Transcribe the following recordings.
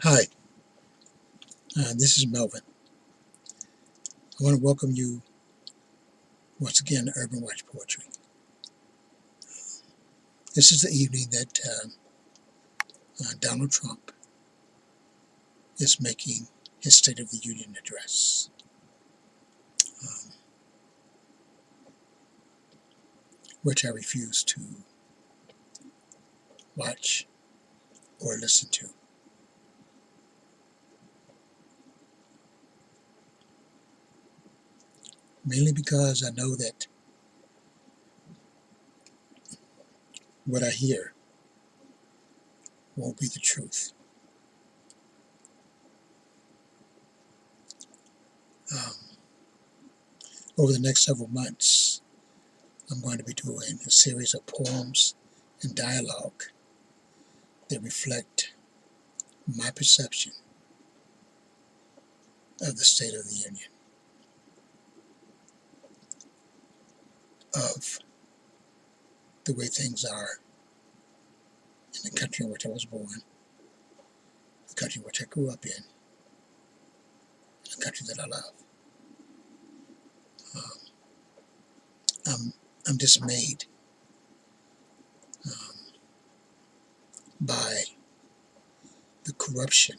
Hi, this is Melvin. I want to welcome you once again to Urban Watch Poetry. This is the evening that Donald Trump is making his State of the Union address, um, which I refuse to watch or listen to. Mainly because I know that what I hear won't be the truth. Um, Over the next several months, I'm going to be doing a series of poems and dialogue that reflect my perception of the State of the Union, of the way things are in the country in which I was born, the country which I grew up in, the country that I love. Um, I'm, I'm dismayed um, by the corruption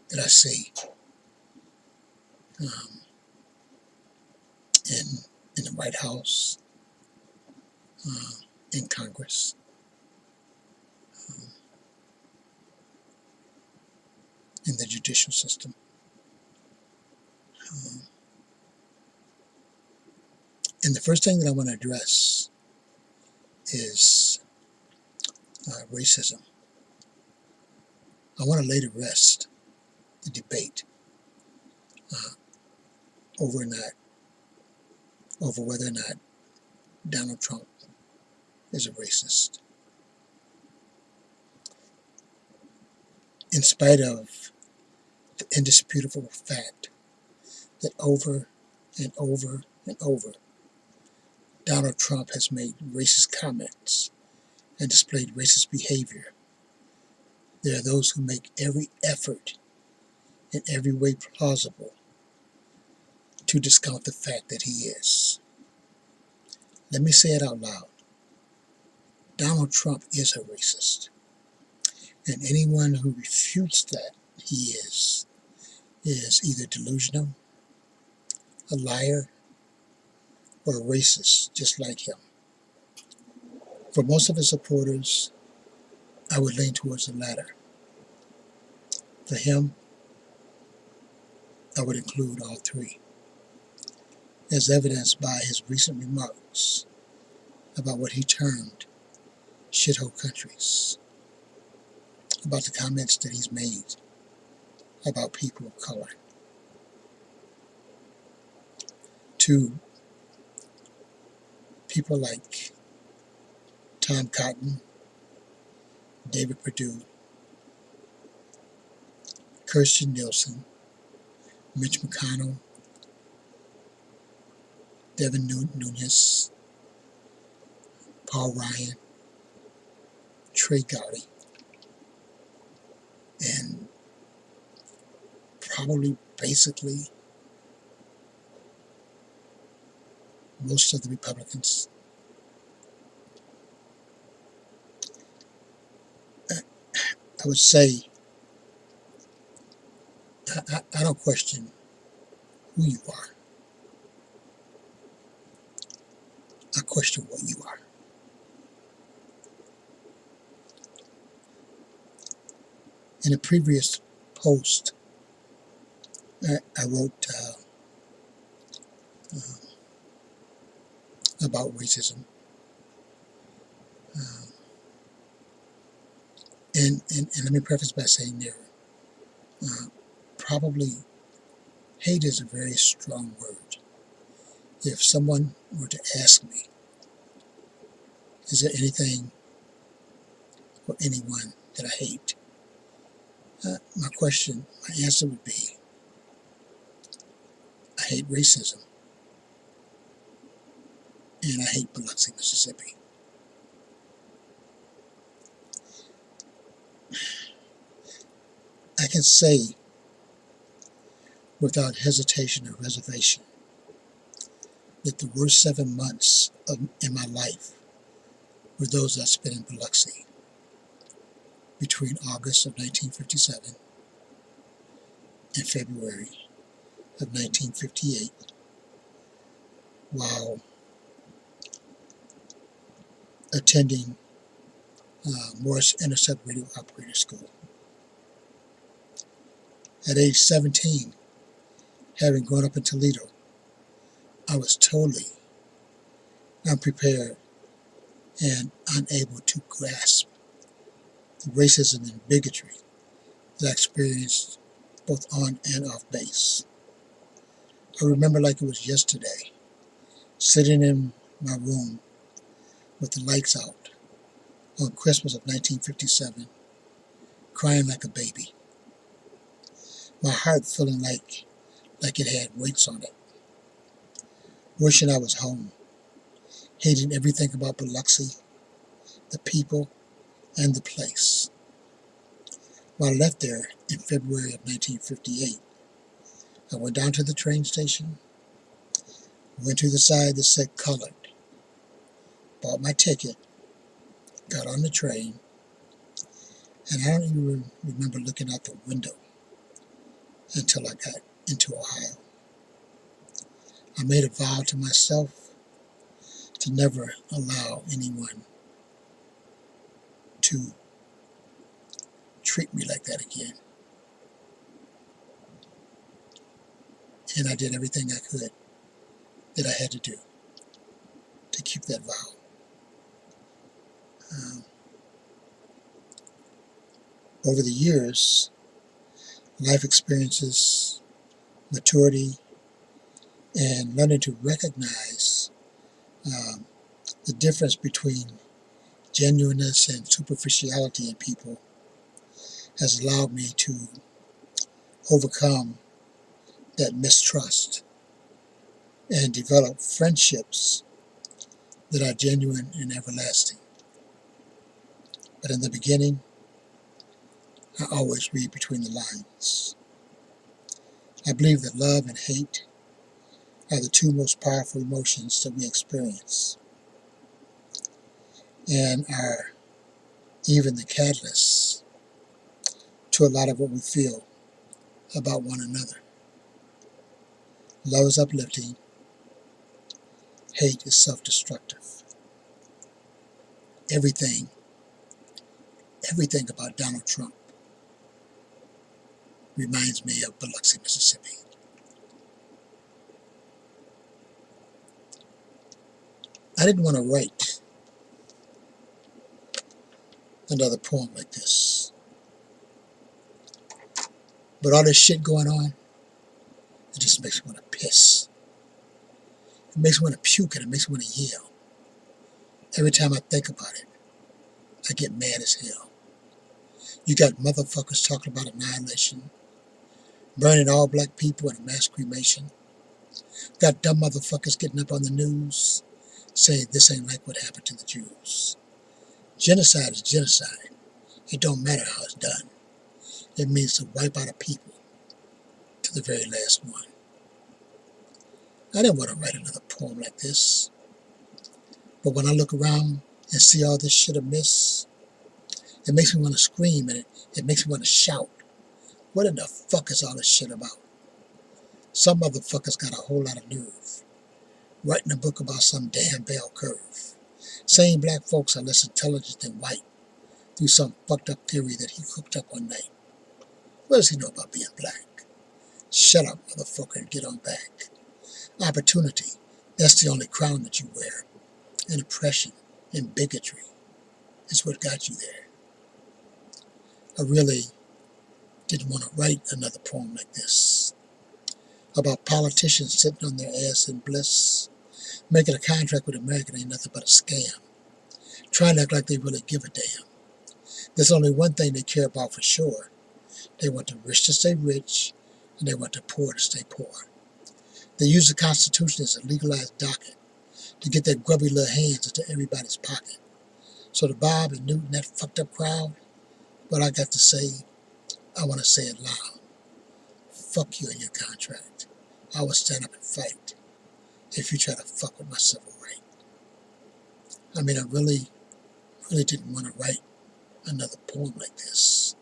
that I see um, in in the White House, uh, in Congress, um, in the judicial system. Um, and the first thing that I want to address is racism. I want to lay to rest the debate uh, over not over whether or not Donald Trump is a racist, in spite of the indisputable fact that over and over and over, Donald Trump has made racist comments and displayed racist behavior. There are those who make every effort in every way plausible to discount the fact that he is. Let me say it out loud. Donald Trump is a racist. And anyone who refutes that he is either delusional, a liar, or a racist, just like him. For most of his supporters, I would lean towards the latter. For him, I would include all three, as evidenced by his recent remarks about what he termed shithole countries, about the comments that he's made about people of color, to people like Tom Cotton, David Perdue, Kirstjen Nielsen, Mitch McConnell, Devin Nunes, Paul Ryan, Trey Gowdy, and probably basically most of the Republicans. I would say I don't question who you are. I question what you are. In a previous post, I wrote uh, about racism. Uh, and let me preface by saying there, uh, probably hate is a very strong word. If someone were to ask me, is there anything or anyone that I hate? My answer would be, I hate racism and I hate Biloxi, Mississippi. I can say without hesitation or reservation that the worst 7 months in my life were those I spent in Biloxi between August of 1957 and February of 1958 while attending Morris Intercept Radio Operator School. At age 17, having grown up in Toledo, I was totally unprepared and unable to grasp the racism and bigotry that I experienced both on and off base. I remember like it was yesterday, sitting in my room with the lights out on Christmas of 1957, crying like a baby. My heart feeling like it had weights on it. Wishing I was home. Hating everything about Biloxi, the people, and the place. When I left there in February of 1958, I went down to the train station, went to the side that said colored, bought my ticket, got on the train, and I don't even remember looking out the window until I got into Ohio. I made a vow to myself to never allow anyone to treat me like that again. And I did everything I could that I had to do to keep that vow. Over the years, life experiences, maturity, and learning to recognize the difference between genuineness and superficiality in people has allowed me to overcome that mistrust and develop friendships that are genuine and everlasting. But in the beginning, I always read between the lines. I believe that love and hate are the two most powerful emotions that we experience and are even the catalysts to a lot of what we feel about one another. Love is uplifting. Hate is self-destructive. Everything about Donald Trump reminds me of Biloxi, Mississippi. I didn't want to write another poem like this. But all this shit going on, it just makes me want to piss. It makes me want to puke and it makes me want to yell. Every time I think about it, I get mad as hell. You got motherfuckers talking about annihilation, burning all black people in a mass cremation. Got dumb motherfuckers getting up on the news saying this ain't like what happened to the Jews. Genocide is genocide. It don't matter how it's done. It means to wipe out a people to the very last one. I didn't want to write another poem like this. But when I look around and see all this shit amiss, it makes me want to scream and it makes me want to shout. What in the fuck is all this shit about? Some motherfuckers got a whole lot of nerve. Writing a book about some damn bell curve. Saying black folks are less intelligent than white through some fucked up theory that he cooked up one night. What does he know about being black? Shut up, motherfucker, and get on back. Opportunity, that's the only crown that you wear. And oppression and bigotry is what got you there. I really didn't want to write another poem like this. About politicians sitting on their ass in bliss, making a contract with America ain't nothing but a scam. Trying to act like they really give a damn. There's only one thing they care about for sure. They want the rich to stay rich, and they want the poor to stay poor. They use the Constitution as a legalized docket to get their grubby little hands into everybody's pocket. So to Bob and Newt and that fucked up crowd, what I got to say, I want to say it loud. Fuck you and your contract. I will stand up and fight if you try to fuck with my civil right. I mean, I really didn't want to write another poem like this.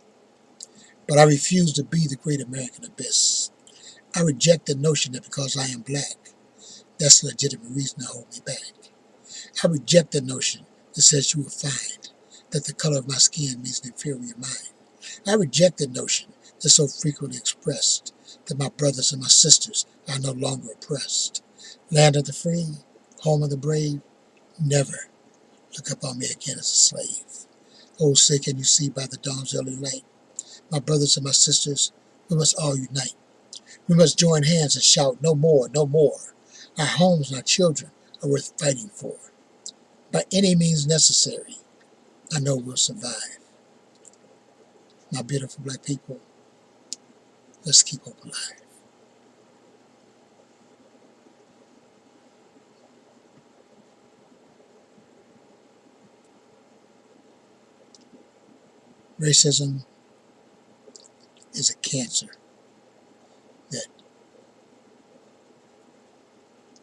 But I refuse to be the great American abyss. I reject the notion that because I am black, that's a legitimate reason to hold me back. I reject the notion that says you will find that the color of my skin means an inferior mind. I reject the notion that's so frequently expressed that my brothers and my sisters are no longer oppressed. Land of the free, home of the brave, never look upon me again as a slave. Oh, say can you see by the dawn's early light, my brothers and my sisters, we must all unite. We must join hands and shout, no more, no more. Our homes and our children are worth fighting for. By any means necessary, I know we'll survive. My beautiful black people, let's keep hope alive. Racism is a cancer that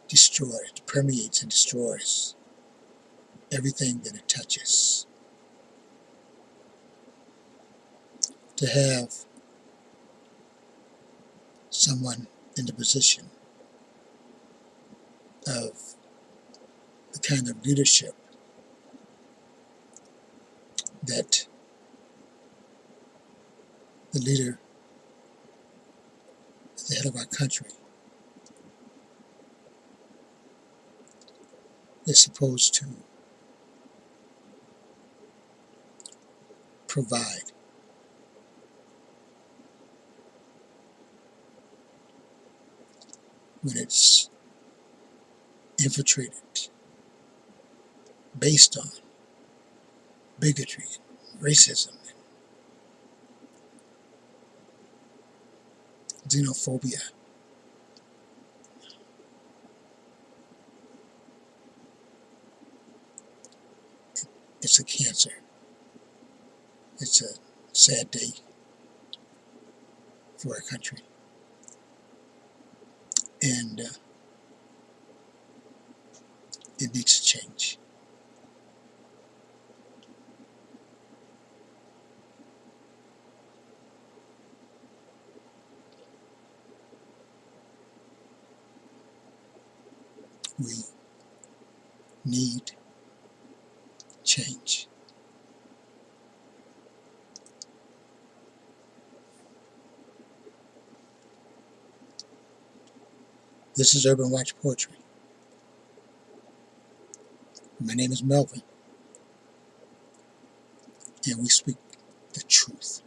destroys, permeates and destroys everything that it touches. To have someone in the position of the kind of leadership that the leader at the head of our country is supposed to provide. When it's infiltrated based on bigotry and racism and xenophobia, it's a cancer. It's a sad day for our country. And it needs to change. We need change. This is Urban Watch Poetry. My name is Melvin, and we speak the truth.